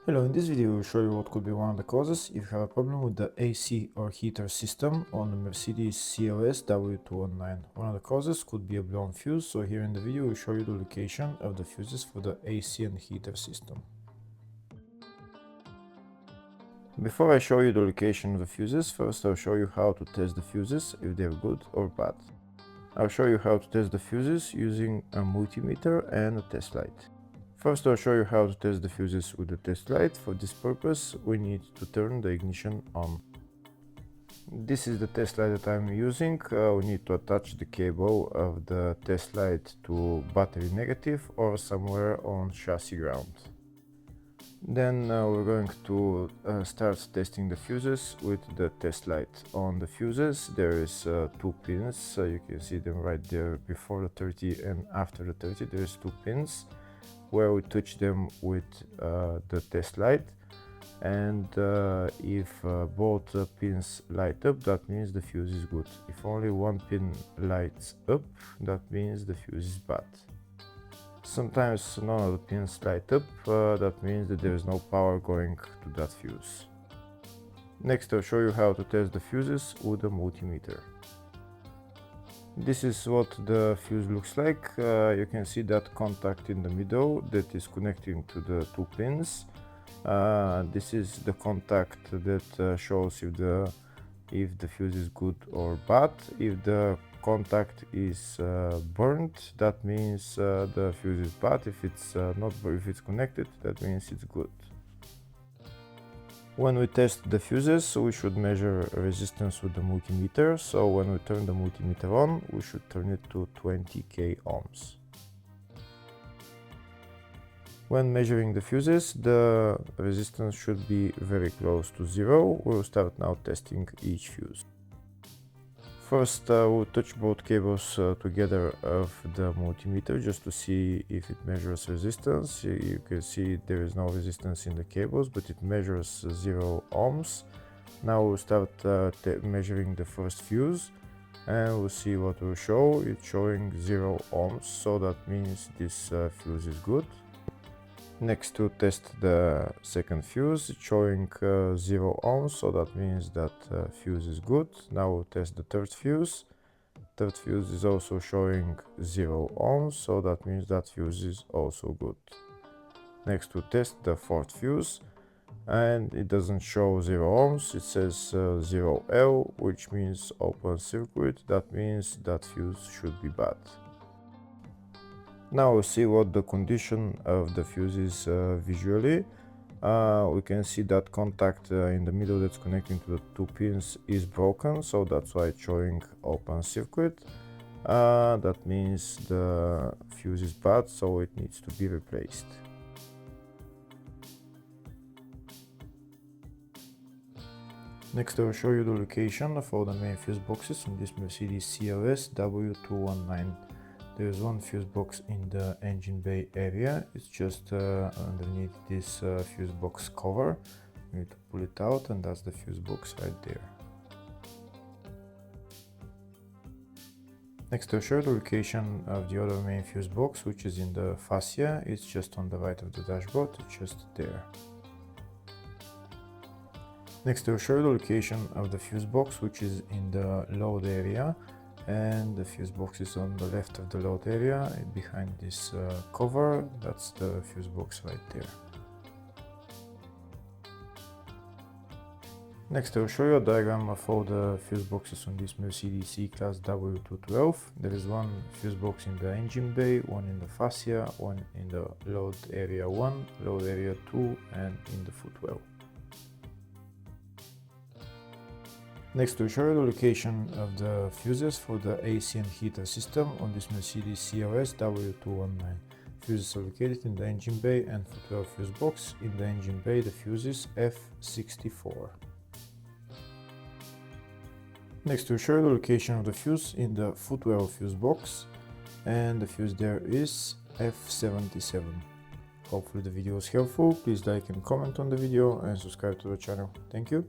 Hello, in this video I will show you what could be one of the causes if you have a problem with the AC or heater system on the Mercedes CLS W219. One of the causes could be a blown fuse, so here in the video we will show you the location of the fuses for the AC and heater system. Before I show you the location of the fuses, first I'll show you how to test the fuses, if they're good or bad. I'll show you how to test the fuses using a multimeter and a test light. First I'll show you how to test the fuses with the test light. For this purpose we need to turn the ignition on. This is the test light that I'm using. We need to attach the cable of the test light to battery negative or somewhere on chassis ground. Then we're going to start testing the fuses with the test light. On the fuses there is two pins, you can see them right there before the 30 and after the 30. There's two pins where we touch them with the test light, and if both pins light up, that means the fuse is good. If only one pin lights up, that means the fuse is bad. Sometimes none of the pins light up, that means that there is no power going to that fuse. Next I'll show you how to test the fuses with a multimeter. This is what the fuse looks like. You can see that contact in the middle that is connecting to the two pins. This is the contact that shows if the fuse is good or bad. If the contact is burnt, that means the fuse is bad. If it's connected, that means it's good. When we test the fuses, we should measure resistance with the multimeter. So when we turn the multimeter on, we should turn it to 20k ohms. When measuring the fuses, the resistance should be very close to zero. We'll start now testing each fuse. First, we'll touch both cables together of the multimeter just to see if it measures resistance. You can see there is no resistance in the cables, but it measures 0 ohms. Now we'll start measuring the first fuse, and we'll see what will show. It's showing 0 ohms, so that means this fuse is good. Next, to test the second fuse, it's showing 0 ohms, so that means that fuse is good. Now we'll test the third fuse. Third fuse is also showing 0 ohms, so that means that fuse is also good. Next we'll test the fourth fuse, and it doesn't show 0 ohms, it says 0L, which means open circuit. That means that fuse should be bad. Now we'll see what the condition of the fuse is visually. We can see that contact in the middle that's connecting to the two pins is broken, so that's why it's showing open circuit. That means the fuse is bad, so it needs to be replaced. Next I'll show you the location of all the main fuse boxes on this Mercedes CLS W219. There is one fuse box in the engine bay area. It's just underneath this fuse box cover. You need to pull it out, and that's the fuse box right there. Next I'll show you the location of the other main fuse box, which is in the fascia. It's just on the right of the dashboard, it's just there. Next I'll show you the location of the fuse box, which is in the load area. And the fuse box is on the left of the load area, behind this cover. That's the fuse box right there. Next I'll show you a diagram of all the fuse boxes on this Mercedes C-Class W212. There is one fuse box in the engine bay, one in the fascia, one in the load area 1, load area 2, and in the footwell. Next we'll show you the location of the fuses for the AC and heater system on this Mercedes CLS W219. Fuses are located in the engine bay and footwell fuse box. In the engine bay the fuse is F64. Next we'll show you the location of the fuse in the footwell fuse box, and the fuse there is F77. Hopefully the video was helpful. Please like and comment on the video and subscribe to the channel. Thank you.